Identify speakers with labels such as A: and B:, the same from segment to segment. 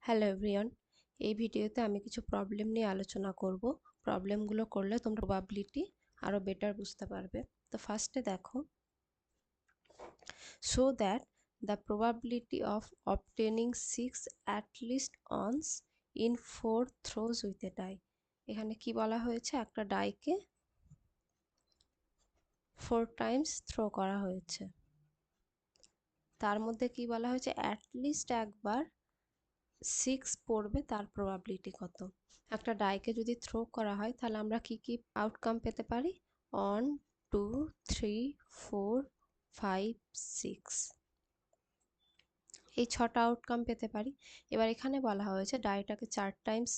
A: Hello everyone, এই ভিডিওতে আমি কিছু প্রবলেম নিয়ে আলোচনা করব। প্রবলেমগুলো করলে তোমরা প্রবাবিলিটি আরও বেটার বুঝতে পারবে। তো ফার্স্টে দেখো, show that the probability of obtaining 6 at least once in 4 throws with a die. এখানে কি বলা হয়েছে, একটা ডাইকে 4 টাইমস থ্রো করা হয়েছে, তার মধ্যে কি বলা হয়েছে অ্যাটলিস্ট একবার 6 পড়বে, তার প্রবাবিলিটি কত। একটা ডাইকে যদি থ্রো করা হয় তাহলে আমরা কি কি আউটকাম পেতে পারি? 1 2 3 4 5 6, এই 6টা আউটকাম পেতে পারি। এবার এখানে বলা হয়েছে ডাইটাকে 4 টাইমস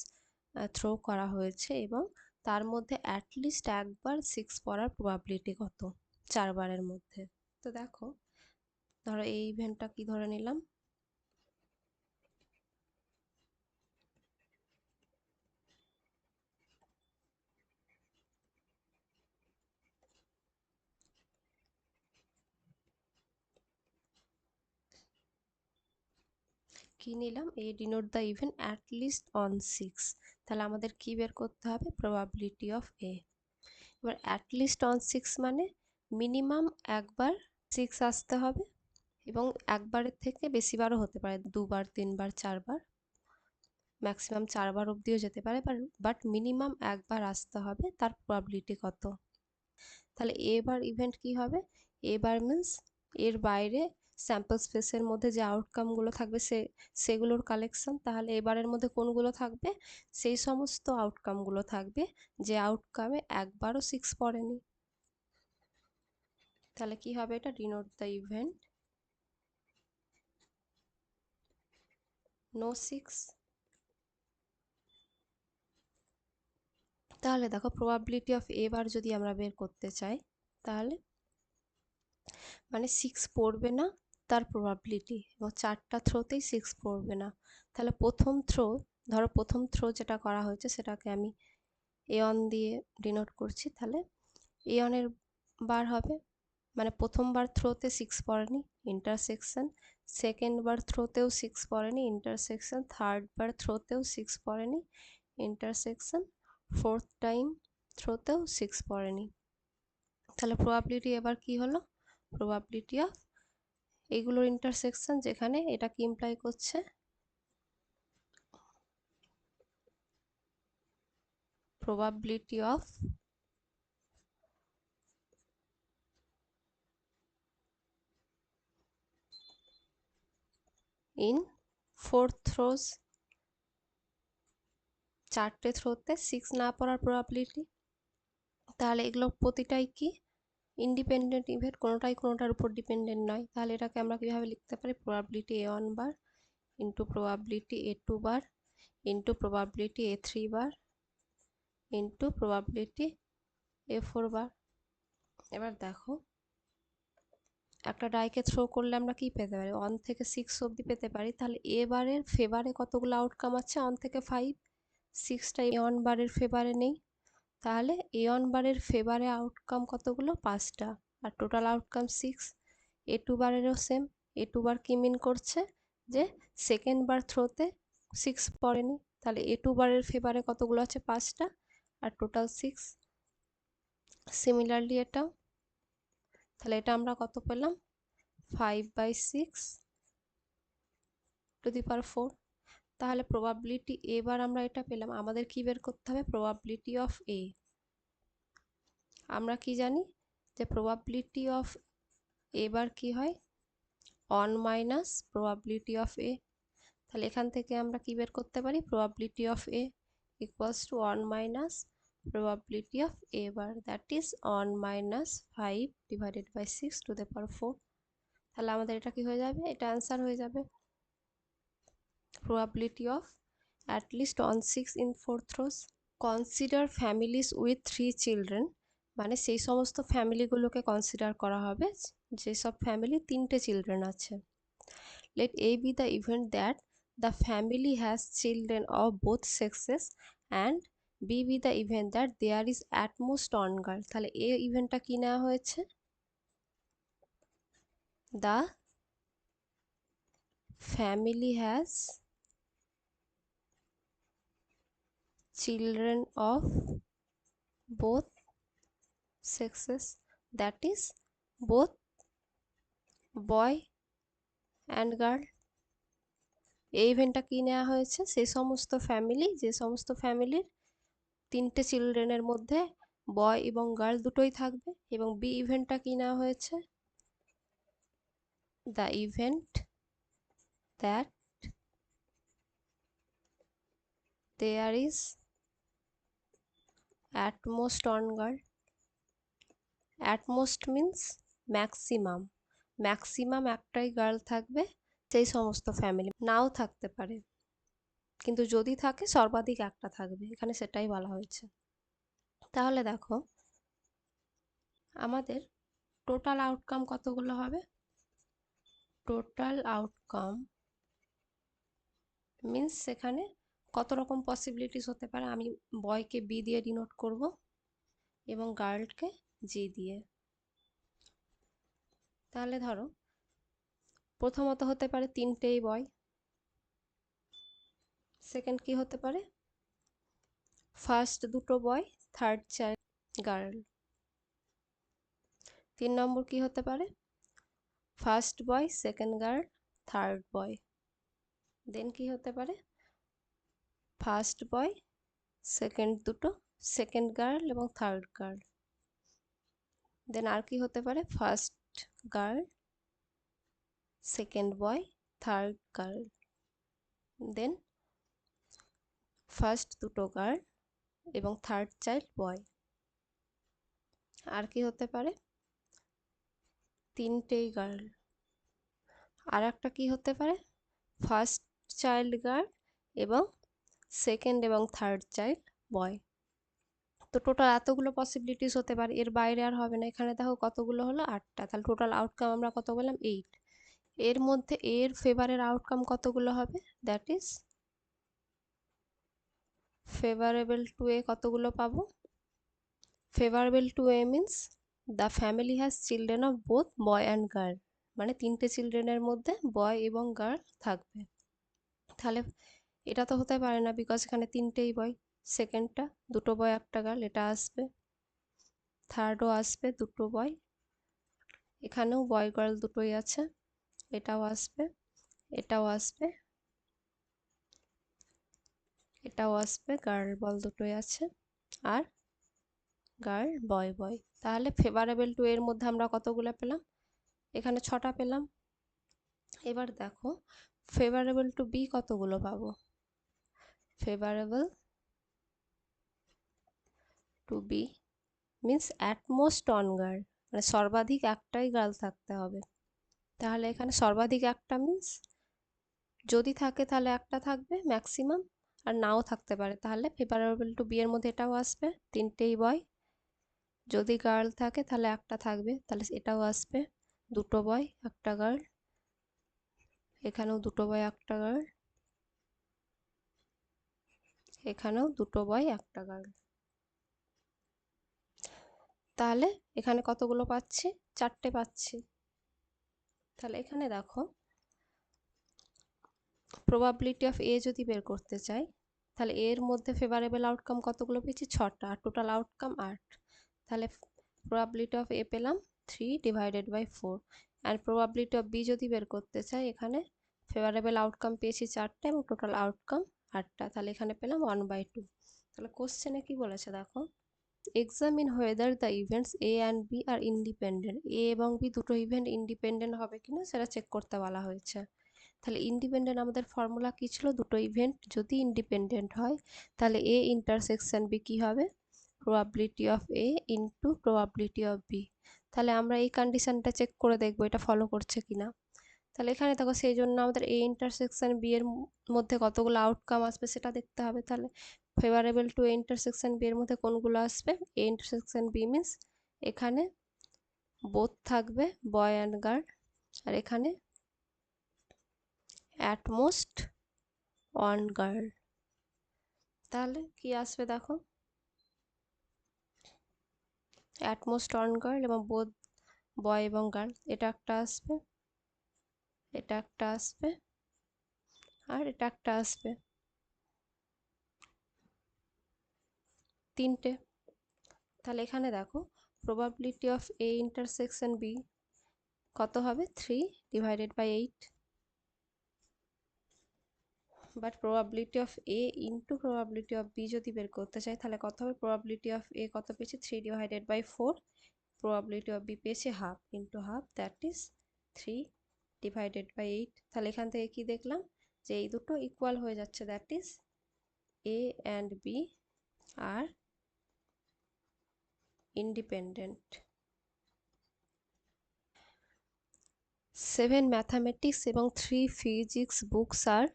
A: থ্রো করা হয়েছে এবং তার মধ্যে অ্যাটলিস্ট একবার 6 পড়ার প্রবাবিলিটি কত 4 বারের মধ্যে। তো দেখো, ধরো এই ইভেন্টটা কি ধরে নিলাম, কি নিলাম, A denote the event at least one 6। তাহলে আমাদের কি বের করতে হবে? Probability of A. এবার অ্যাট লিস্ট অন 6 মানে মিনিমাম একবার 6 আসতে হবে এবং একবারের থেকে বেশিবারও হতে পারে, 2বার 3বার 4বার, ম্যাক্সিমাম 4বার অবধিও যেতে পারে, বাট মিনিমাম একবার আসতে হবে। তার প্রবাবিলিটি কত? তাহলে এবার ইভেন্ট কি হবে? এবার মিন্স এর বাইরে স্যাম্পল স্পেসের মধ্যে যে আউটকামগুলো থাকবে সেগুলোর কালেকশন। তাহলে এবারের মধ্যে কোনগুলো থাকবে? সেই সমস্ত আউটকামগুলো থাকবে যে আউটকামে একবারও 6 পড়েনি। তাহলে কি হবে? এটা ডিনোট দ্য ইভেন্ট নো 6। তাহলে দেখো, প্রবাবিলিটি অফ এ বার যদি আমরা বের করতে চাই, তাহলে মানে 6 পড়বে না তার প্রবাবিলিটি, এবং 4টা থ্রোতেই 6 পড়বে না। তাহলে প্রথম থ্রো, ধরো প্রথম থ্রো যেটা করা হয়েছে সেটাকে আমি A1 দিয়ে ডিনোট করছি। তাহলে A1 এর বার হবে, মানে প্রথমবার থ্রোতে 6 পড়েনি, ইন্টারসেকশন। সেকেন্ড বার থ্রোতেও 6 পড়েনি, ইন্টারসেকশন। থার্ড বার থ্রোতেও 6 পড়েনি, ইন্টারসেকশন। ফোর্থ টাইম থ্রোতেও 6 পড়েনি। তাহলে প্রবাবিলিটি এবার কি হলো? প্রবাবিলিটি অফ এইগুলোর ইন্টারসেকশন, যেখানে এটা কি ইমপ্লাই করছে? প্রবাবিলিটি অফ ইন 4 থ্রোজ, 4টে থ্রোতে 6 না পড়ার প্রবাবিলিটি। তাহলে এগুলো প্রতিটাই কি ইন্ডিপেন্ডেন্ট ইভেন্ট, কোনোটাই কোনোটার উপর ডিপেন্ডেন্ট নয়। তাহলে এটাকে আমরা কিভাবে লিখতে পারি? প্রবাবিলিটি A1 বার ইন্টু প্রবাবিলিটি A2 বার ইন্টু প্রবাবিলিটি A3 বার ইন্টু প্রবাবিলিটি A4 বার। এবার দেখো, একটা ডাইকে থ্রো করলে আমরা কি পেতে পারি? 1 থেকে 6 অবধি পেতে পারি। তাহলে এ বারের ফেভারে কতগুলো আউটকাম আছে? 1 থেকে 5। 6টা A1 বারের ফেভারে নেই। তাহলে A1 বারের ফেভারে আউটকাম কতগুলো? 5টা, আর টোটাল আউটকাম 6। A2 বারেরও সেম। A2 বার কি মিন করছে? যে সেকেন্ড বার থ্রোতে 6 পড়েনি। তাহলে A2 বারের ফেভারে কতগুলো আছে? 5টা, আর টোটাল 6। সিমিলারলি এটাও। তাহলে এটা আমরা কত পেলাম? 5/6 টু দি পাওয়ার 4। তাহলে প্রবাবিলিটি এবার আমরা এটা পেলাম। আমাদের কি বের করতে হবে? প্রবাবিলিটি অফ এ। আমরা কি জানি যে প্রবাবিলিটি অফ এবার কি হয়? 1 মাইনাস প্রবাবিলিটি অফ এ। তাহলে এখান থেকে আমরা কি বের করতে পারি? Probability of A equals to 1 minus probability of A bar, that is 1 minus 5 divided by 6 to the power 4। তাহলে আমাদের এটা কি হয়ে যাবে? এটা অ্যান্সার হয়ে যাবে। Probability of at least on 6 in 4 throws. Consider families with 3 children, মানে সেই সমস্ত ফ্যামিলিগুলোকে কনসিডার করা হবে যেসব ফ্যামিলি 3টে চিলড্রেন আছে। Let A be the event that the family has children of both sexes and B be the event that there is at most one girl. তাহলে এই ইভেন্টটা কি নেওয়া হয়েছে? The family has children of both sexes, that is both boy and girl। এই ইভেন্টটা কি নেওয়া হয়েছে, সেই সমস্ত ফ্যামিলি, যে সমস্ত ফ্যামিলির তিনটে চিলড্রেনের মধ্যে বয় এবং গার্ল দুটোই থাকবে। এবং বি ইভেন্টটা কি নেওয়া হয়েছে, the event that there is at most one girl। at most means maximum, maximum একটাই গার্ল থাকবে সেই সমস্ত ফ্যামিলি, নাও থাকতে পারে, কিন্তু যদি থাকে সর্বাধিক একটা থাকবে, এখানে সেটাই বলা হয়েছে। তাহলে দেখো আমাদের টোটাল আউটকাম কতগুলো হবে, টোটাল আউটকাম মিন্স সেখানে কত রকম পসিবিলিটিস হতে পারে। আমি বয়কে বি দিয়ে ডিনোট করব এবং গার্লকে জি দিয়ে। তাহলে ধরো প্রথমত হতে পারে তিনটেই বয়, সেকেন্ড কি হতে পারে ফার্স্ট দুটো বয়, থার্ড চাইল্ড গার্ল। 3 নম্বর কি হতে পারে first boy, second girl, third boy. Then কি হতে পারে ফার্স্ট বয়, সেকেন্ড দুটো, সেকেন্ড গার্ল এবং থার্ড গার্ল। দেন আর কি হতে পারে first girl, second boy, third girl. Then first দুটো গার্ল এবং থার্ড চাইল্ড বয়। আর কি হতে পারে তিনটেই গার্ল। আর একটা কি হতে পারে ফার্স্ট চাইল্ড গার্ল এবং সেকেন্ড এবং থার্ড চাইল্ড বয়। তো টোটাল এতগুলো পসিবিলিটিস হতে পারে, এর বাইরে আর হবে না। এখানে দেখো কতগুলো হলো 8টা, তাহলে টোটাল আউটকাম আমরা কত বললাম 8। এর মধ্যে এর ফেভারের আউটকাম কতগুলো হবে, that is favourable to A কতগুলো পাবো, favourable to A means the family has children of both boy and girl, মানে তিনটে চিলড্রেনের মধ্যে বয় এবং গার্ল থাকবে। তাহলে এটা তো হতে পারে না, বিকজ এখানে তিনটেই বয়, সেকেন্ডটা দুটো বয় একটা গার্ল, এটা আসবে। থার্ডও আসবে দুটো বয়, এখানেও বয় গার্ল দুটোই আছে, এটাও আসবে, এটাও আসবে, এটাও আসবে, গার্ল বল দুটোই আছে, আর গার্ল বয় বয়। তাহলে ফেভারেবল টু এর মধ্যে আমরা কতগুলো পেলাম, এখানে 6টা পেলাম। এবার দেখো ফেভারেবল টু বি কতগুলো পাবো, favourable to B means at most one girl, মানে সর্বাধিক একটাই গার্ল থাকতে হবে। তাহলে এখানে সর্বাধিক একটা মিন্স যদি থাকে তাহলে একটা থাকবে ম্যাক্সিমাম, আর নাও থাকতে পারে। তাহলে ফেভারেবল টু বি এর মধ্যে এটাও আসবে, তিনটেই বয়। যদি গার্ল থাকে তাহলে একটা থাকবে, তাহলে এটাও আসবে, দুটো বয় একটা গার্ল, এখানেও দুটো বয় একটা গার্ল, এখানেও দুটো বয় একটা গার্ল। তাহলে এখানে কতগুলো পাচ্ছি, 4টে পাচ্ছি। তাহলে এখানে দেখো প্রবাবিলিটি অফ এ যদি বের করতে চাই, তাহলে এর মধ্যে ফেভারেবল আউটকাম কতগুলো পেয়েছি 6টা, আর টোটাল আউটকাম 8। তাহলে প্রবাবিলিটি অফ এ পেলাম 3/4। অ্যান্ড প্রবাবিলিটি অফ বি যদি বের করতে চাই, এখানে ফেভারেবল আউটকাম পেয়েছি 4টে এবং টোটাল আউটকাম 8টা, তাহলে এখানে পেলাম 1/2। তাহলে কোশ্চেনে কি বলেছে দেখো, examine whether the events A and B are independent, A এবং বি দুটো ইভেন্ট ইন্ডিপেন্ডেন্ট হবে কিনা সেটা চেক করতে বলা হয়েছে। তাহলে ইন্ডিপেন্ডেন্ট আমাদের ফর্মুলা কী ছিল, দুটো ইভেন্ট যদি ইন্ডিপেন্ডেন্ট হয় তাহলে এ ইন্টারসেকশন বি কী হবে, probability of A into probability of B. তাহলে আমরা এই কন্ডিশনটা চেক করে দেখবো এটা ফলো করছে কিনা। তাহলে এখানে দেখো সেই জন্য আমাদের এ ইন্টারসেকশন বি এর মধ্যে কতগুলো আউটকাম আসবে সেটা দেখতে হবে। তাহলে favourable to A intersection B এর মধ্যে কোনগুলো আসবে, এ ইন্টারসেকশন বি মিন্স এখানে বোথ থাকবে বয় অ্যান্ড গার্ল, আর এখানে অ্যাট মোস্ট ওয়ান গার্ল। তাহলে কি আসবে দেখো, অ্যাট মোস্ট ওয়ান গার্ল এবং বোথ বয় এবং গার্ল, এটা একটা আসবে, এটা একটা আসবে, আর এটা একটা আসবে। তিনটে। তাহলে এখানে দেখো probability of A intersection B কত হবে 3/8। But probability of A into probability of B যদি বের করতে চাই তাহলে কত হবে, প্রবাবিলিটি অফ এ কত পেয়েছে 3/4, প্রবাবিলিটি অফ বি পেয়েছে half, into half that is 3/8। তাহলে এখান থেকে কি দেখলাম যে এই দুটো ইকুয়াল হয়ে যাচ্ছে, that is A and B are independent. 7 mathematics এবং 3 physics books are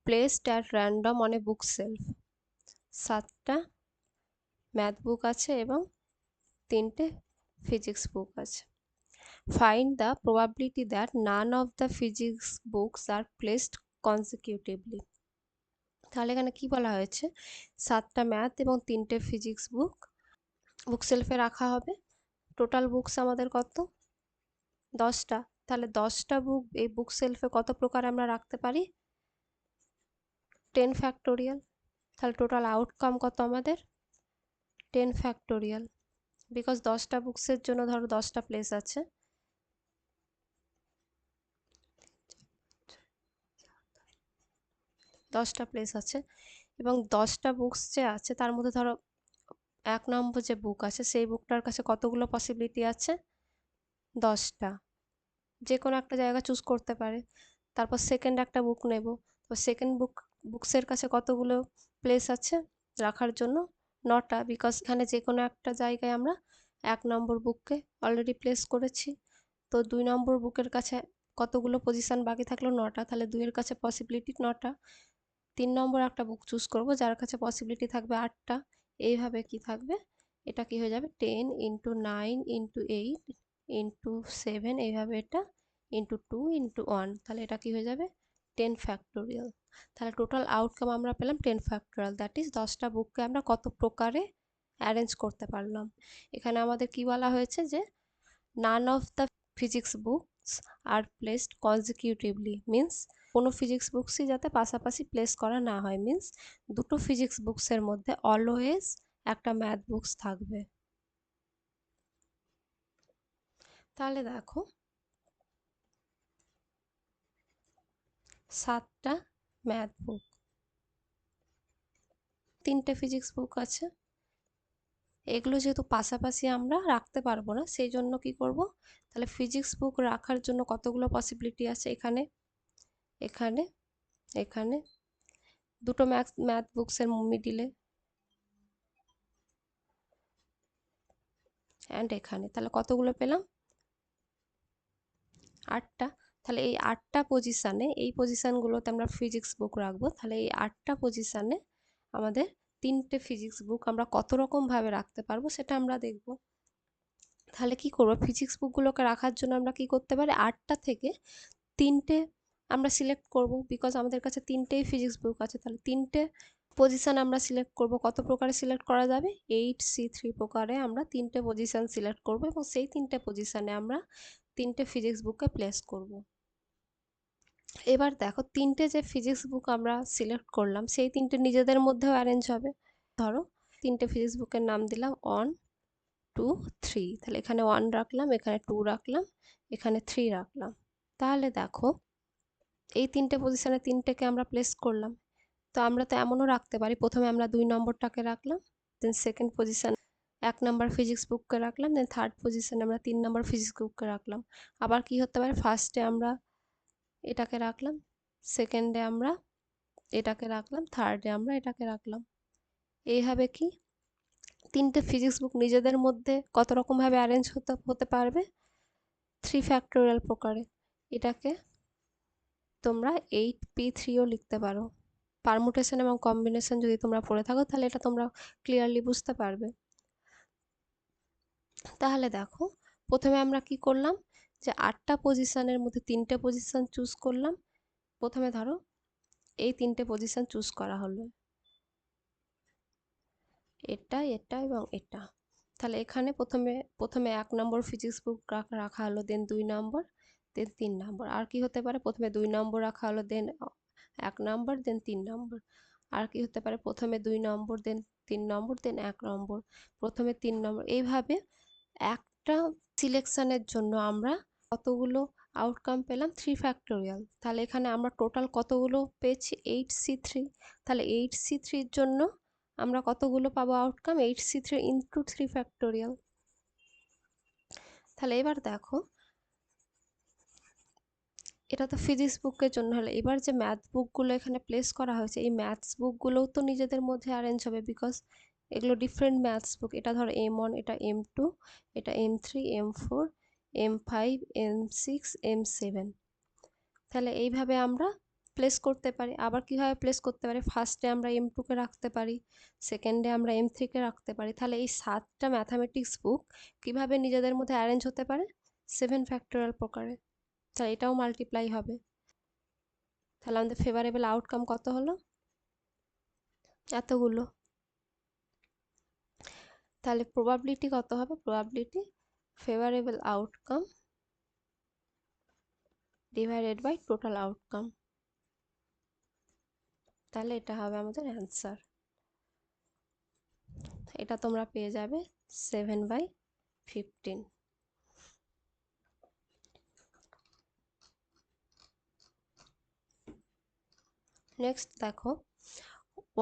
A: placed at random on a book shelf. 7টা ম্যাথ বুক আছে এবং 3টে ফিজিক্স বুক আছে। Find the probability that none of the physics books are placed consecutively. তাহলে এখানে কি বলা হয়েছে, 7টা ম্যাথ এবং 3টে ফিজিক্স বুক বুক সেলফে রাখা হবে। টোটাল বুকস আমাদের কত, 10টা। তাহলে 10টা বুক এই বুক সেলফে কত প্রকার আমরা রাখতে পারি, 10 ফ্যাক্টোরিয়াল। তাহলে টোটাল আউটকাম কত আমাদের 10 ফ্যাক্টোরিয়াল, বিকজ 10টা বুকসের জন্য ধরো 10টা প্লেস আছে। দশটা প্লেস আছে এবং 10টা বুকস যে আছে তার মধ্যে ধরো 1 নম্বর যে বুক আছে সেই বুকটার কাছে কতগুলো পসিবিলিটি আছে, 10টা। যে কোনো একটা জায়গা চুজ করতে পারে। তারপর সেকেন্ড একটা বুক নেব, তো সেকেন্ড বুকসের কাছে কতগুলো প্লেস আছে রাখার জন্য, 9টা, বিকজ এখানে যে কোনো একটা জায়গায় আমরা 1 নম্বর বুককে অলরেডি প্লেস করেছি। তো 2 নম্বর বুকের কাছে কতগুলো পজিশন বাকি থাকলো, 9টা, তাহলে 2 এর কাছে পসিবিলিটি 9টা। 3 নম্বর একটা বুক চুজ করব যার কাছে পসিবিলিটি থাকবে 8টা। এইভাবে কি থাকবে, এটা কি হয়ে যাবে 10 × 9 × 8 × 7, এইভাবে এটা ইন্টু 2 × 1, তাহলে এটা কি হয়ে যাবে 10 ফ্যাক্টোরিয়াল। তাহলে টোটাল আউটকাম আমরা পেলাম 10 ফ্যাক্টোরিয়াল, দ্যাট ইজ 10টা বুককে আমরা কত প্রকারে অ্যারেঞ্জ করতে পারলাম। এখানে আমাদের কি বলা হয়েছে যে নান of the physics books are placed consecutively, means কোনো ফিজিক্স বুকসই যাতে পাশাপাশি প্লেস করা না হয়, মিন্স দুটো ফিজিক্স বুকসের মধ্যে অলওয়েজ একটা ম্যাথ বুকস থাকবে। তাহলে দেখো 7টা ম্যাথ বুক, 3টে ফিজিক্স বুক আছে। এগুলো যেহেতু পাশাপাশি আমরা রাখতে পারবো না সেই জন্য কি করব, তাহলে ফিজিক্স বুক রাখার জন্য কতগুলো পসিবিলিটি আছে, এখানে এখানে এখানে দুটো ম্যাথ বুকসের মিডিলে অ্যান্ড এখানে, তাহলে কতগুলো পেলাম 8টা। তাহলে এই 8টা পজিশানে, এই পজিশানগুলোতে আমরা ফিজিক্স বুক রাখবো। তাহলে এই 8টা পজিশানে আমাদের 3টে ফিজিক্স বুক আমরা কত রকমভাবে রাখতে পারবো সেটা আমরা দেখব। তাহলে কি করবো, ফিজিক্স বুকগুলোকে রাখার জন্য আমরা কি করতে পারি, 8টা থেকে 3টে আমরা সিলেক্ট করব, বিকজ আমাদের কাছে 3টেই ফিজিক্স বুক আছে। তাহলে 3টে পজিশান আমরা সিলেক্ট করব। কত প্রকারে সিলেক্ট করা যাবে, 8C3 প্রকারে আমরা 3টে পজিশান সিলেক্ট করব এবং সেই 3টে পজিশানে আমরা 3টে ফিজিক্স বুককে প্লেস করব। এবার দেখো 3টে যে ফিজিক্স বুক আমরা সিলেক্ট করলাম সেই 3টে নিজেদের মধ্যেও অ্যারেঞ্জ হবে। ধরো 3টে ফিজিক্স বুকের নাম দিলাম 1 2 3, তাহলে এখানে 1 রাখলাম, এখানে 2 রাখলাম, এখানে 3 রাখলাম। তাহলে দেখো এই 3টে পজিশানে 3টেকে আমরা প্লেস করলাম। তো আমরা তো এমনও রাখতে পারি, প্রথমে আমরা 2 নম্বরটাকে রাখলাম, দেন সেকেন্ড পজিশান 1 নম্বর ফিজিক্স বুককে রাখলাম, দেন থার্ড পজিশানে আমরা 3 নম্বর ফিজিক্স বুককে রাখলাম। আবার কি হতে পারে, ফার্স্টে আমরা এটাকে রাখলাম, সেকেন্ডে আমরা এটাকে রাখলাম, থার্ডে আমরা এটাকে রাখলাম। এইভাবে কি 3টে ফিজিক্স বুক নিজেদের মধ্যে কত রকমভাবে অ্যারেঞ্জ হতে পারবে, 3 ফ্যাক্টোরিয়াল প্রকারে। এটাকে তোমরা 8p3ও লিখতে পারো। পারমুটেশন এবং কম্বিনেশন যদি তোমরা পড়ে থাকো তাহলে এটা তোমরা ক্লিয়ারলি বুঝতে পারবে। তাহলে দেখো প্রথমে আমরা কি করলাম, যে 8টা পজিশনের মধ্যে 3টে পজিশন চুজ করলাম। প্রথমে ধরো এই 3টে পজিশন চুজ করা হলো, এটা এটা এবং এটা। তাহলে এখানে প্রথমে 1 নম্বর ফিজিক্স বুক রাখা হলো, দেন 2 নম্বর, দেন 3 নম্বর। আর কি হতে পারে, প্রথমে 2 নম্বর রাখা হলো, দেন 1 নম্বর, দেন 3 নম্বর। আর কি হতে পারে, প্রথমে 2 নম্বর, দেন 3 নম্বর, দেন 1 নম্বর, প্রথমে 3 নম্বর। এইভাবে একটা সিলেকশনের জন্য আমরা কতগুলো আউটকাম পেলাম, 3 ফ্যাক্টোরিয়াল। তাহলে এখানে আমরা টোটাল কতগুলো পেয়েছি, 8C3। তাহলে 8C3 এর জন্য আমরা কতগুলো পাবো আউটকাম, 8C3 ইন্টু 3 ফ্যাক্টোরিয়াল। তাহলে এবার দেখো, এটা তো ফিজিক্স বুকের জন্য হলো। এবার যে ম্যাথ বুকগুলো এখানে প্লেস করা হয়েছে, এই ম্যাথস বুকগুলোও তো নিজেদের মধ্যে অ্যারেঞ্জ হবে, বিকজ এগুলো ডিফারেন্ট ম্যাথস বুক। এটা ধরো M1, এটা M2, এটা M3, M4, M5, M6, M7। তাহলে এইভাবে আমরা প্লেস করতে পারি। আবার কীভাবে প্লেস করতে পারি, ফার্স্টে আমরা M2কে রাখতে পারি, সেকেন্ডে আমরা M3কে রাখতে পারি। তাহলে এই 7টা ম্যাথামেটিক্স বুক কীভাবে নিজেদের মধ্যে অ্যারেঞ্জ হতে পারে, 7 ফ্যাক্টোরিয়াল প্রকারে। তাহলে এটাও মাল্টিপ্লাই হবে। তাহলে আমাদের ফেভারেবল আউটকাম কত হলো, এতগুলো। তাহলে প্রবাবিলিটি কত হবে, probability favourable outcome divided by total outcome. তাহলে এটা হবে আমাদের অ্যান্সার। এটা তোমরা পেয়ে যাবে 7/15। নেক্সট দেখো,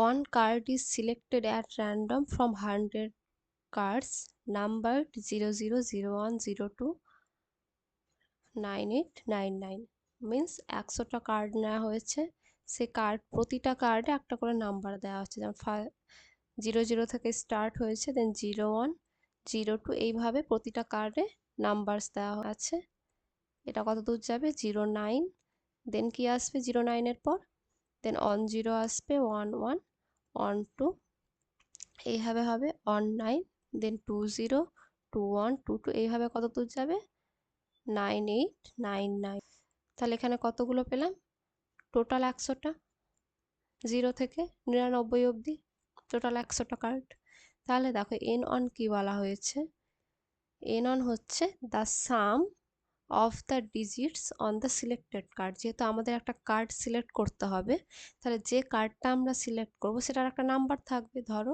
A: 1 card is selected at random from 100 cards numbered 000102 9899, means 100টা card নেওয়া হয়েছে। সে কার্ড, প্রতিটা কার্ডে একটা করে নাম্বার দেওয়া হচ্ছে, যেমন 00 থেকে স্টার্ট হয়েছে, দেন 01, 02, এইভাবে প্রতিটা কার্ডে নাম্বারস দেওয়া আছে। এটা কত দূর যাবে, 09, দেন কি আসবে 09-এর পর, দেন 10 আসবে, 11, 12, এইভাবে হবে 19, দেন 20, 21, 22, এইভাবে কত দূর যাবে, 9899। তাহলে এখানে কতগুলো পেলাম, টোটাল 100টা, 0 থেকে 99 অবধি টোটাল 100টা কার্ড। তাহলে দেখো n1 কি বলা হয়েছে, n1 হচ্ছে the some of the digits on the selected card. যেহেতু আমাদের একটা কার্ড সিলেক্ট করতে হবে, তাহলে যে কার্ডটা আমরা সিলেক্ট করব সেটার একটা নাম্বার থাকবে। ধরো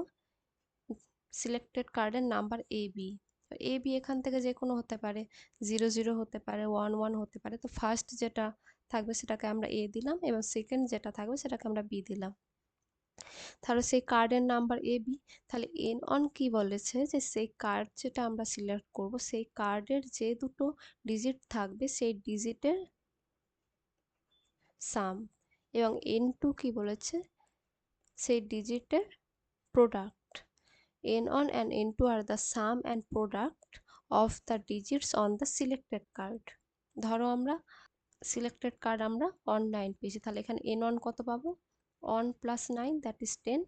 A: সিলেক্টেড কার্ডের নাম্বার AB, AB এখান থেকে যে কোনো হতে পারে, 00 হতে পারে, 11 হতে পারে। তো ফার্স্ট যেটা থাকবে সেটাকে আমরা A দিলাম, এবং সেকেন্ড যেটা থাকবে সেটাকে আমরা B দিলাম। তাহলে সেই কার্ডের নাম্বার AB। তাহলে n1 কি বলেছে, যে সেই কার্ড যেটা আমরা সিলেক্ট করব সেই কার্ডের যে দুটো ডিজিট থাকবে সেই ডিজিটের সাম, এবং n2 কি বলেছে, সেই ডিজিটের product. n1 and n2 are the sum and product of the digits on the selected card. ধরো আমরা সিলেক্টেড কার্ড আমরা 9 পেয়েছি, তাহলে এখানে n1 কত পাবো, 1 + 9 দ্যাট ইজ 10,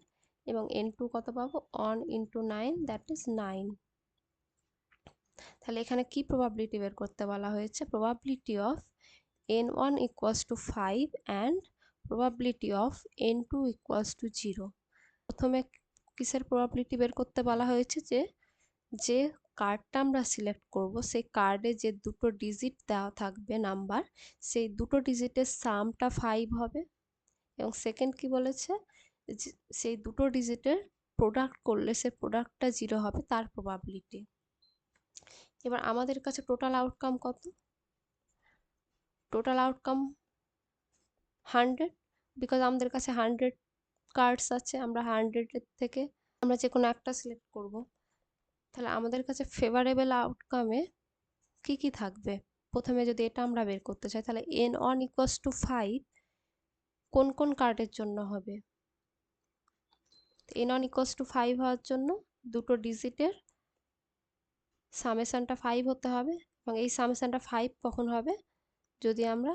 A: এবং n2 কত পাবো, 1 × 9 দ্যাট ইজ 9। তাহলে এখানে কি প্রবাবিলিটি বের করতে বলা হয়েছে, probability of n1 = 5 and probability of n2 = 0। প্রথমে কিসের প্রবাবিলিটি বের করতে বলা হয়েছে, যে কার্ডটা আমরা সিলেক্ট করব সেই কার্ডে যে দুটো ডিজিট দেওয়া থাকবে নাম্বার, সেই দুটো ডিজিটের সামটা 5 হবে, এবং সেকেন্ড কি বলেছে, সেই দুটো ডিজিটের প্রোডাক্ট করলে সে প্রোডাক্টটা 0 হবে, তার প্রবাবিলিটি। এবার আমাদের কাছে টোটাল আউটকাম কত, টোটাল আউটকাম 100, বিকজ আমাদের কাছে 100 কার্ডস আছে, আমরা 100-এর থেকে আমরা যে কোনো একটা সিলেক্ট করব। তাহলে আমাদের কাছে ফেভারেবল আউটকামে কি কি থাকবে, প্রথমে যদি এটা আমরা বের করতে চাই, তাহলে n1 = 5 কোন কোন কার্ডের জন্য হবে, n1 = 5 হওয়ার জন্য দুটো ডিজিটের সামেশনটা 5 হতে হবে, এবং এই সামেশনটা 5 কখন হবে, যদি আমরা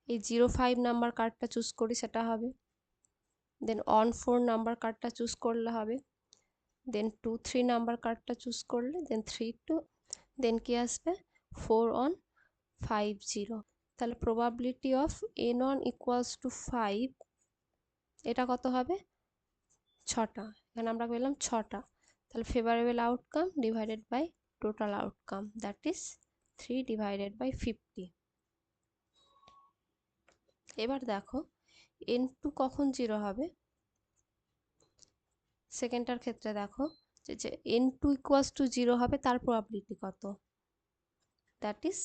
A: এই 05 নাম্বার কার্ডটা চুজ করি সেটা হবে, দেন 14 নাম্বার কার্ডটা চুজ করলে হবে, দেন 23 নাম্বার কার্ডটা চুজ করলে, দেন 32, দেন কি আসবে 4150। তাহলে প্রবাবিলিটি অফ n1 = 5, এটা কত হবে, 6টা। এখানে আমরা পেলাম 6টা। তাহলে favourable outcome divided by total outcome, that is 3/50। এবার দেখো, n2 কখন 0 হবে, সেকেন্ডটার ক্ষেত্রে দেখো যে n2 ইকুয়ালস টু 0 হবে তার প্রবাবিলিটি কত, দ্যাট ইজ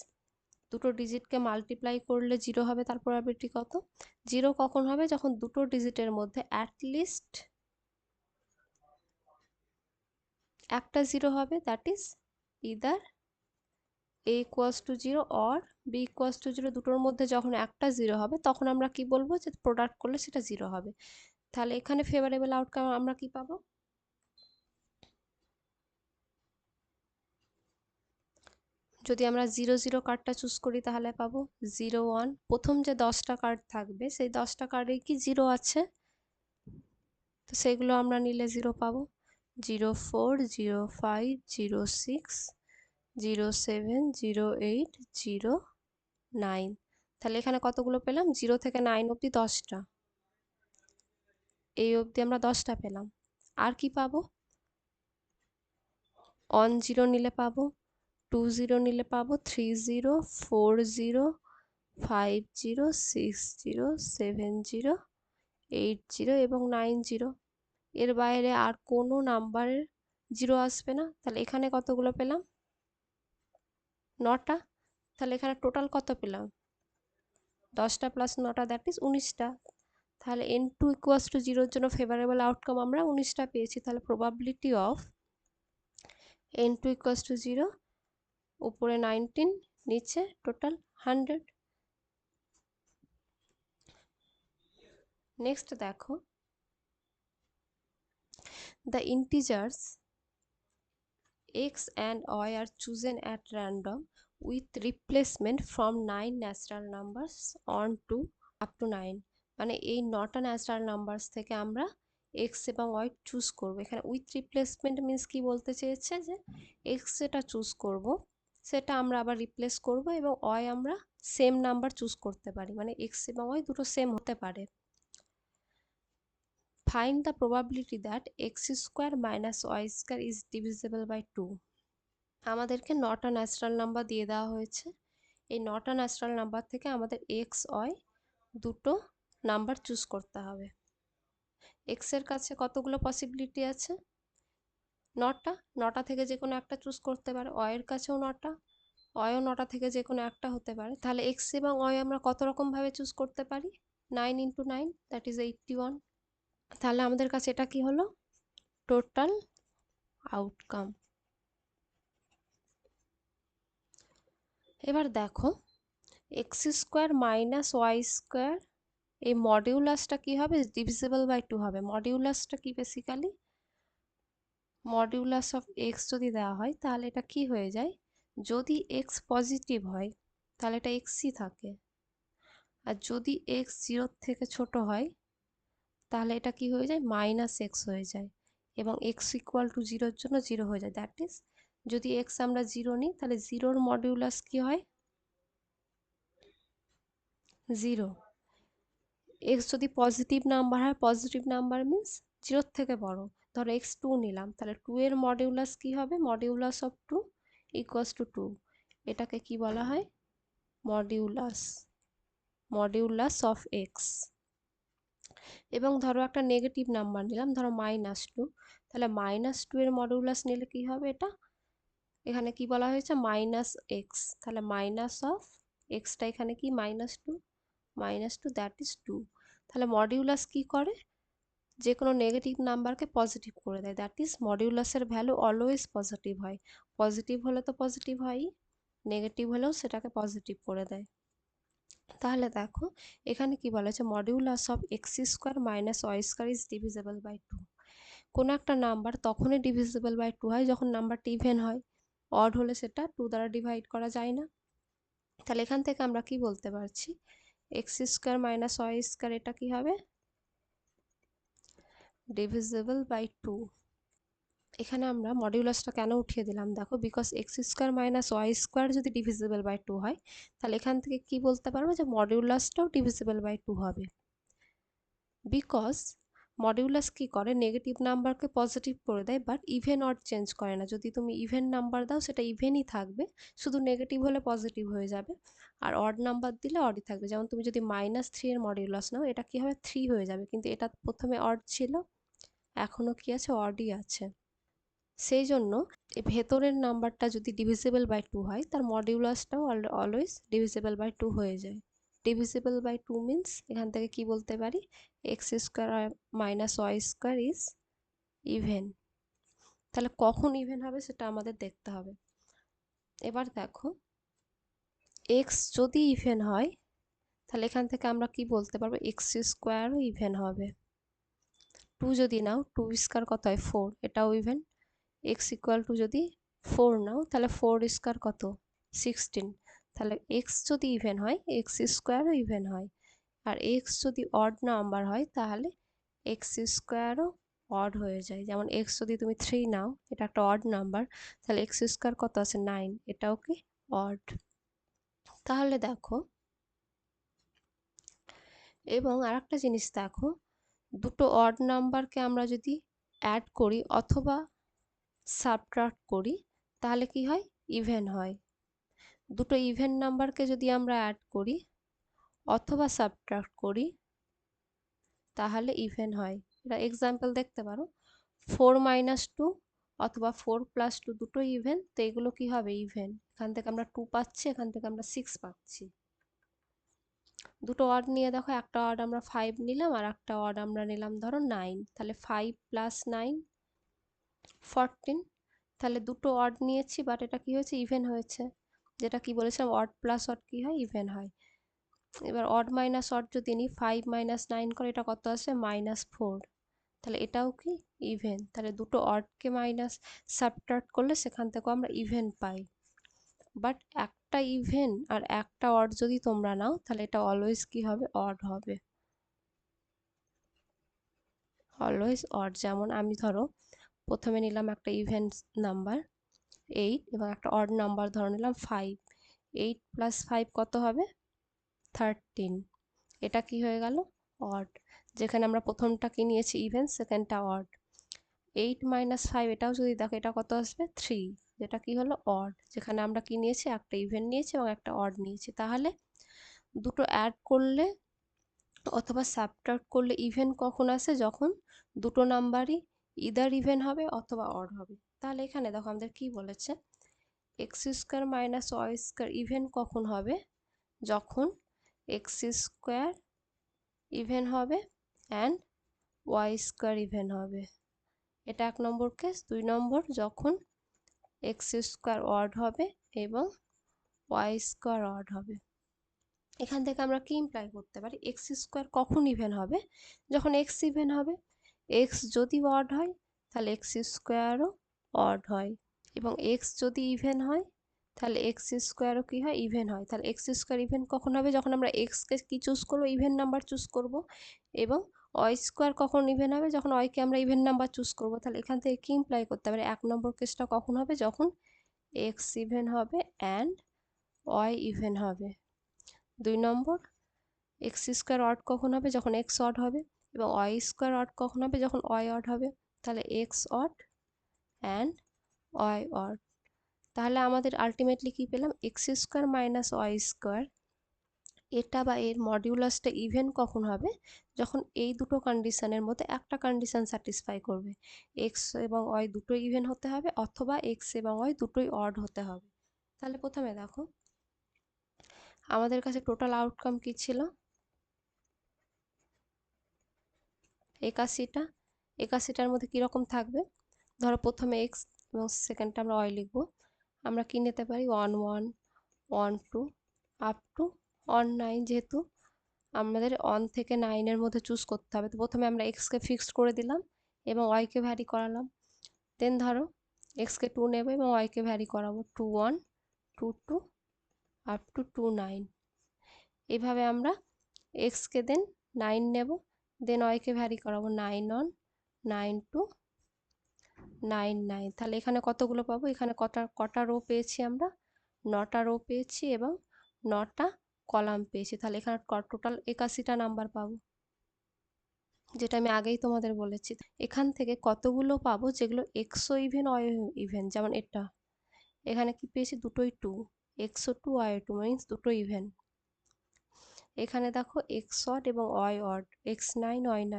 A: দুটো ডিজিটকে মাল্টিপ্লাই করলে 0 হবে তার প্রবাবিলিটি কত। 0 কখন হবে, যখন দুটো ডিজিটের মধ্যে অ্যাটলিস্ট একটা 0 হবে, that is either a equals to 0 or b equals to 0, দুটোর মধ্যে যখন একটা 0 হবে তখন আমরা কি বলবো যে প্রোডাক্ট করলে সেটা 0 হবে। তাহলে এখানে ফেভারেবল আউটকাম আমরা কি পাবো, যদি আমরা 0 0 কার্ডটা চুজ করি তাহলে পাবো 0 1। প্রথম যে 10টা কার্ড থাকবে সেই 10টা কার্ডে কি 0 আছে, তো সেগুলো আমরা নিলে 0 পাবো। 0 4 0 5 0 6 0 7 0 8 0 9। তাহলে এখানে কতগুলো পেলাম, 0 থেকে 9 অবধি 10টা, এই অবধি আমরা 10টা পেলাম। আর কি পাবো, 1 0 নিলে পাবো, 2 0 নিলে পাবো, 3 0 4 0 5 0 6 0 7 0 8 0 এবং 9 0। এর বাইরে আর কোনো নাম্বারের 0 আসবে না। তাহলে এখানে কতগুলো পেলাম, 9টা। তাহলে এখানে টোটাল কত পেলাম, 10টা প্লাস 9টা, দ্যাট ইজ 19টা। তাহলে n2 ইকুয়ালস টু 0 এর জন্য ফেভারেবল আউটকাম আমরা 19টা পেয়েছি। তাহলে probability of n2 equals to 0, উপরে 19, নিচে টোটাল 100। নেক্সট দেখো, the integers x and y are chosen at random with replacement from 9 natural numbers on to up to 9। মানে এই 9টা ন্যাচারাল নাম্বারস থেকে আমরা x এবং y চুজ করব। এখানে উইথ রিপ্লেসমেন্ট মিন্স কি বলতে চেয়েছে, যে x যেটা চুজ করব সেটা আমরা আবার রিপ্লেস করব এবং y আমরা সেম নাম্বার চুজ করতে পারি, মানে x এবং y দুটো সেম হতে পারে। Find the probability that x square minus Y square is divisible by 2। আমাদেরকে 9টা ন্যাচারাল নাম্বার দিয়ে দেওয়া হয়েছে, এই 9টা ন্যাচারাল নাম্বার থেকে আমাদের এক্স ওয়াই দুটো নাম্বার চুজ করতে হবে। এক্স এর কাছে কতগুলো পসিবিলিটি আছে, 9টা, 9টা থেকে যে কোনো একটা চুজ করতে পারে। ওয়াই এর কাছেও 9টা, ওয়াইও 9টা থেকে যে কোনো একটা হতে পারে। তাহলে এক্স এবং ওয়াই আমরা কত রকমভাবে চুজ করতে পারি, 9 × 9 দ্যাট ইজ 81। তাহলে আমাদের কাছে এটা কি হলো, টোটাল আউটকাম। এবার দেখো X square minus Y square, এই মডিউলাসটা কি হবে, ডিভিজিবল বাই 2 হবে। মডিউলাসটা কি, বেসিক্যালি মডিউলাস অফ এক্স যদি দেওয়া হয় তাহলে এটা কি হয়ে যায়, যদি এক্স পজিটিভ হয় তাহলে এটা এক্সই থাকে, আর যদি এক্স 0 থেকে ছোট হয় তাহলে এটা কি হয়ে যায়, মাইনাস এক্স হয়ে যায়, এবং এক্স ইকুয়াল টু 0-র জন্য 0 হয়ে যায়। দ্যাট ইজ যদি এক্স আমরা 0 নিই তাহলে 0-র মডিউলাস কি হয়, 0। এক্স যদি পজিটিভ নাম্বার হয়, পজিটিভ নাম্বার মিন্স 0-র থেকে বড়, ধরো এক্স 2 নিলাম, তাহলে 2 এর মডিউলাস কি হবে, মডিউলাস অফ 2 ইকুয়ালস টু 2। এটাকে কি বলা হয়, মডিউলাস, মডিউলাস অফ এক্স। এবং ধরো একটা নেগেটিভ নাম্বার নিলাম, ধরো -2, তাহলে -2 এর মডিউলাস নিলে কি হবে, এটা এখানে কি বলা হয়েছে, মাইনাস এক্স, তাহলে মাইনাস অফ এক্সটা এখানে কি -2, -2 দ্যাট ইজ 2। তাহলে মডিউলাস কি করে, যে কোনো নেগেটিভ নাম্বারকে পজিটিভ করে দেয়, দ্যাট ইজ মডিউলাসের ভ্যালু অলওয়েজ পজিটিভ হয়। পজিটিভ হলে তো পজিটিভ হয়ই, নেগেটিভ হলেও সেটাকে পজিটিভ করে দেয়। তাহলে দেখো এখানে কি বলা হচ্ছে, modulus of X square minus Y square is divisible by 2। কোনো একটা নাম্বার তখনই ডিভিজিবল বাই 2 হয় যখন নাম্বারটি ইভেন হয়, অড হলে সেটা 2 দ্বারা ডিভাইড করা যায় না। তাহলে এখান থেকে আমরা কি বলতে পারছি, x square minus Y square এটা কি হবে, ডিভিজিবল বাই 2। এখানে আমরা মডিউলাসটা কেন উঠিয়ে দিলাম দেখো, because x square minus Y square যদি ডিভিজিবল বাই 2 হয় তাহলে এখান থেকে কি বলতে পারবো যে মডিউলাসটাও ডিভিজিবল বাই 2 হবে, বিকজ মডিউলাস কি করে, নেগেটিভ নাম্বারকে পজিটিভ করে দেয়, বাট ইভেন অড চেঞ্জ করে না। যদি তুমি ইভেন নাম্বার দাও সেটা ইভেনই থাকবে, শুধু নেগেটিভ হলে পজিটিভ হয়ে যাবে, আর অড নাম্বার দিলে অডই থাকবে। যেমন তুমি যদি -3 এর মডিউলাস নাও, এটা কি হবে, 3 হয়ে যাবে, কিন্তু এটা প্রথমে অড ছিল, এখনও কি আছে, অডই আছে। সেই জন্য ভেতরের নাম্বারটা যদি ডিভিজিবল বাই 2 হয়, তার মডিউলাসটাও অলওয়েজ ডিভিজিবল বাই 2 হয়ে যায়। ডিভিজিবল বাই 2 মিনস এখান থেকে কি বলতে পারি, x square minus Y square is even. তাহলে কখন ইভেন হবে সেটা আমাদের দেখতে হবে। এবার দেখো, এক্স যদি ইভেন হয় তাহলে এখান থেকে আমরা কি বলতে পারবো, এক্স স্কোয়ারও ইভেন হবে। 2 যদি নাও, 2 স্কোয়ার কত হয়, 4, এটাও ইভেন। এক্স ইকুয়াল টু যদি 4 নাও, তাহলে 4 স্কোয়ার কত, 16। তাহলে এক্স যদি ইভেন হয়, এক্স স্কোয়ারও ইভেন হয়। আর এক্স যদি অড নাম্বার হয়, তাহলে এক্স স্কোয়ারও অড হয়ে যায়। যেমন এক্স যদি তুমি 3 নাও, এটা একটা অড নাম্বার, তাহলে এক্স স্কোয়ার কত আছে, 9, এটাও কি অড। তাহলে দেখো, এবং আরেকটা জিনিস দেখো, দুটো অড নাম্বারকে আমরা যদি অ্যাড করি অথবা সাবট্রাক্ট করি, তাহলে কি হয়, ইভেন হয়। দুটো ইভেন নাম্বারকে যদি আমরা অ্যাড করি অথবা সাবট্রাক্ট করি, তাহলে ইভেন হয়। এটা এক্সাম্পল দেখতে পারো, 4 - 2 অথবা 4 + 2, দুটো ইভেন, তো এগুলো কি হবে, ইভেন। এখান থেকে আমরা 2 পাচ্ছি, এখান থেকে আমরা 6 পাচ্ছি। দুটো অড নিয়ে দেখো, একটা অড আমরা 5 নিলাম, আর একটা অড আমরা নিলাম ধরো 9, তাহলে 5 + 9 14। তাহলে দুটো অড নিয়েছি, বাট এটা কি হয়েছে, ইভেন হয়েছে। যেটা কি বলেছিলাম, অড প্লাস অড কি হয়, ইভেন হয়। এবার অড মাইনাস অড যদি নিই, 5 - 9 করে এটা কত আসে, -4, তাহলে এটাও কি ইভেন। তাহলে দুটো অডকে মাইনাস সাবট্রাক্ট করলে সেখান থেকেও আমরা ইভেন পাই। বাট একটা ইভেন আর একটা অড যদি তোমরা নাও, তাহলে এটা অলওয়েজ কি হবে, অড হবে, অলওয়েজ অড। যেমন আমি ধরো প্রথমে নিলাম একটা ইভেন নাম্বার 8 এবং একটা অড নাম্বার ধরে নিলাম 5, 8 + 5 কত হবে, 13, এটা কি হয়ে গেল, অড। যেখানে আমরা প্রথমটা কি নিয়েছি, ইভেন, সেকেন্ডটা অড। 8 - 5, এটাও যদি দেখো, এটা কত আসবে, 3, যেটা কি হলো, অড। যেখানে আমরা কি নিয়েছি, একটা ইভেন নিয়েছি এবং একটা অড নিয়েছি। তাহলে দুটো অ্যাড করলে অথবা সাবট্রাক্ট করলে ইভেন কখন আসে, যখন দুটো নাম্বারই ইদার ইভেন হবে অথবা অড হবে। তাহলে এখানে দেখো আমাদের কি বলেছে, x square minus Y square even কখন হবে, যখন এক্স স্কোয়ার ইভেন হবে অ্যান্ড ওয়াই স্কোয়ার ইভেন হবে। এটা 1 নম্বর কেস। 2 নম্বর, যখন এক্স স্কোয়ার অড হবে এবং ওয়াই স্কোয়ার অড হবে। এখান থেকে আমরা কি ইমপ্লাই করতে পারি, এক্স স্কোয়ার কখন ইভেন হবে, যখন এক্স ইভেন হবে। এক্স যদি অড হয় তাহলে এক্স স্কোয়ারও অড হয়, এবং এক্স যদি ইভেন হয় তাহলে এক্স স্কোয়ারও কি হয়, ইভেন হয়। তাহলে এক্স স্কোয়ার ইভেন কখন হবে, যখন আমরা এক্সকে কি চুজ করবো, ইভেন নাম্বার চুজ করব। এবং ওয়াই স্কোয়ার কখন ইভেন হবে, যখন ওয়াইকে আমরা ইভেন নাম্বার চুজ করব। তাহলে এখান থেকে কি ইমপ্লাই করতে পারি, 1 নম্বর কেসটা কখন হবে, যখন এক্স ইভেন হবে অ্যান্ড ওয়াই ইভেন হবে। 2 নম্বর, এক্স স্কোয়ার অড কখন হবে, যখন এক্স অড হবে। এবং ওয়াই স্কোয়ার অড কখন হবে, যখন ওয়াই অড হবে। তাহলে x odd and y odd. তাহলে আমাদের আলটিমেটলি কি পেলাম, x square minus Y square, এটা বা এর মডিউলাসটা ইভেন কখন হবে, যখন এই দুটো কন্ডিশনের মধ্যে একটা কন্ডিশন স্যাটিসফাই করবে। এক্স এবং ওয়াই দুটোই ইভেন হতে হবে, অথবা এক্স এবং ওয়াই দুটোই অড হতে হবে। তাহলে প্রথমে দেখো, আমাদের কাছে টোটাল আউটকাম কি ছিল, 81টা। 81টার মধ্যে কীরকম থাকবে, ধরো প্রথমে এক্স এবং সেকেন্ডটা আমরা ওয়াই লিখবো। আমরা কি নিতে পারি, 1 1 1 2 আপ টু 9, যেহেতু আমাদের 1 থেকে 9-এর মধ্যে চুজ করতে হবে। তো প্রথমে আমরা এক্সকে ফিক্সড করে দিলাম এবং ওয়াইকে ভ্যারি করালাম। দেন ধরো এক্সকে 2 নেব এবং ওয়াইকে ভ্যারি করাবো, 2 1 2 2 আপ টু 2 9। এইভাবে আমরা এক্সকে দেন 9 নেব, দেন ওয়াইকে ভ্যারি করাবো, 9 1 9 2 9 9। তাহলে এখানে কতগুলো পাবো, এখানে কটা রো পেয়েছি আমরা, 9টা রো পেয়েছি এবং 9টা কলাম পেয়েছি। তাহলে এখানে টোটাল 81টা নাম্বার পাবো। যেটা আমি আগেই তোমাদের বলেছি। এখান থেকে কতগুলো পাবো যেগুলো এক্সও ইভেন ওয়াই ইভেন, যেমন এটা এখানে কি পেয়েছি দুটোই 2, এক্সও 2 ওয়াই 2 মিনস দুটো ইভেন। এখানে দেখো এক্স অড এবং ওয়াই অড, x9 y9।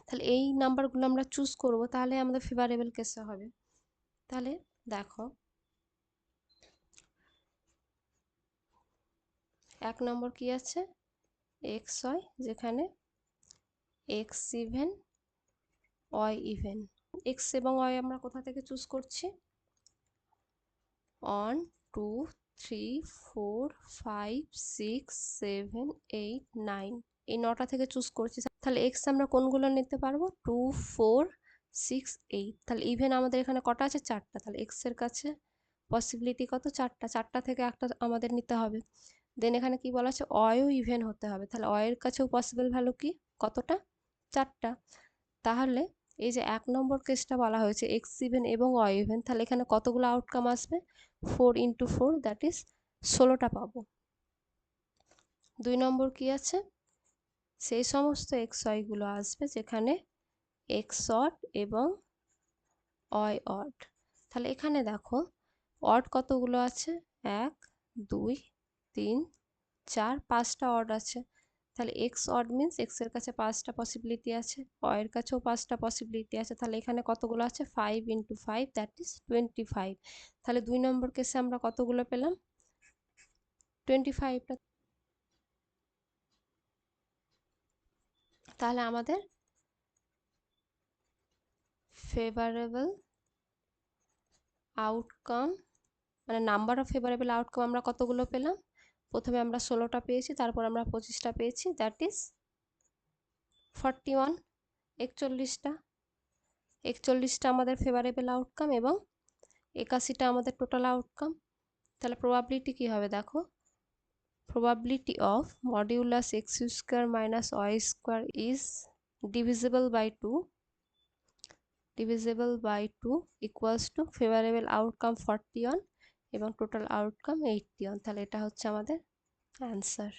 A: তাহলে এই নাম্বারগুলো আমরা চুজ করব, তাহলে আমাদের ফেভারেবল কেসে হবে। তাহলে দেখো 1 নম্বর কি আছে, এক্স ওয়াই, যেখানে x even y even. X এবং ওয়াই আমরা কোথা থেকে চুজ করছি, 1 2 3 4 5 6 7 8 9, এই 9টা থেকে চুজ করছি। তাহলে এক্স আমরা কোনগুলো নিতে পারবো, 2 4 6 8। তাহলে ইভেন আমাদের এখানে কটা আছে, 4টা। তাহলে এক্স এর কাছে পসিবিলিটি কত, 4টা, 4টা থেকে একটা আমাদের নিতে হবে। দেন এখানে কি বলা আছে, অয়ও ইভেন হতে হবে। তাহলে অয়ের কাছেও পসিবল ভ্যালু কি, কতটা, 4টা। তাহলে এই যে 1 নম্বর কেসটা বলা হয়েছে এক্স ইভেন এবং ওয়াই ইভেন, তাহলে এখানে কতগুলো আউটকাম আসবে, 4 × 4 দ্যাট ইজ 16টা পাবো। 2 নম্বর কি আছে, সেই সমস্ত এক্স ওয়াইগুলো আসবে যেখানে এক্স অড এবং ওয়াই অড। তাহলে এখানে দেখো অড কতগুলো আছে, 1 2 3 4 5টা অড আছে। তাহলে এক্স অড মিনস এক্স এর কাছে 5টা পসিবিলিটি আছে, ওয়াই এর কাছেও 5টা পসিবিলিটি আছে। তাহলে এখানে কতগুলো আছে, 5 × 5 দ্যাট ইজ 25। তাহলে 2 নম্বর কেসে আমরা কতগুলো পেলাম, 25টা। তাহলে আমাদের ফেভারেবল আউটকাম, মানে নাম্বার অফ ফেভারেবল আউটকাম আমরা কতগুলো পেলাম, প্রথমে আমরা 16টা পেয়েছি, তারপর আমরা 25টা পেয়েছি, দ্যাট ইজ 41, 41টা। 41টা আমাদের ফেভারেবল আউটকাম এবং 81টা আমাদের টোটাল আউটকাম। তাহলে প্রবাবিলিটি কি হবে দেখো, probability of modulus x² minus y² is divisible by 2 equals to favorable outcome 41 এবং total outcome 81। তাহলে এটা হচ্ছে আমাদের অ্যান্সার।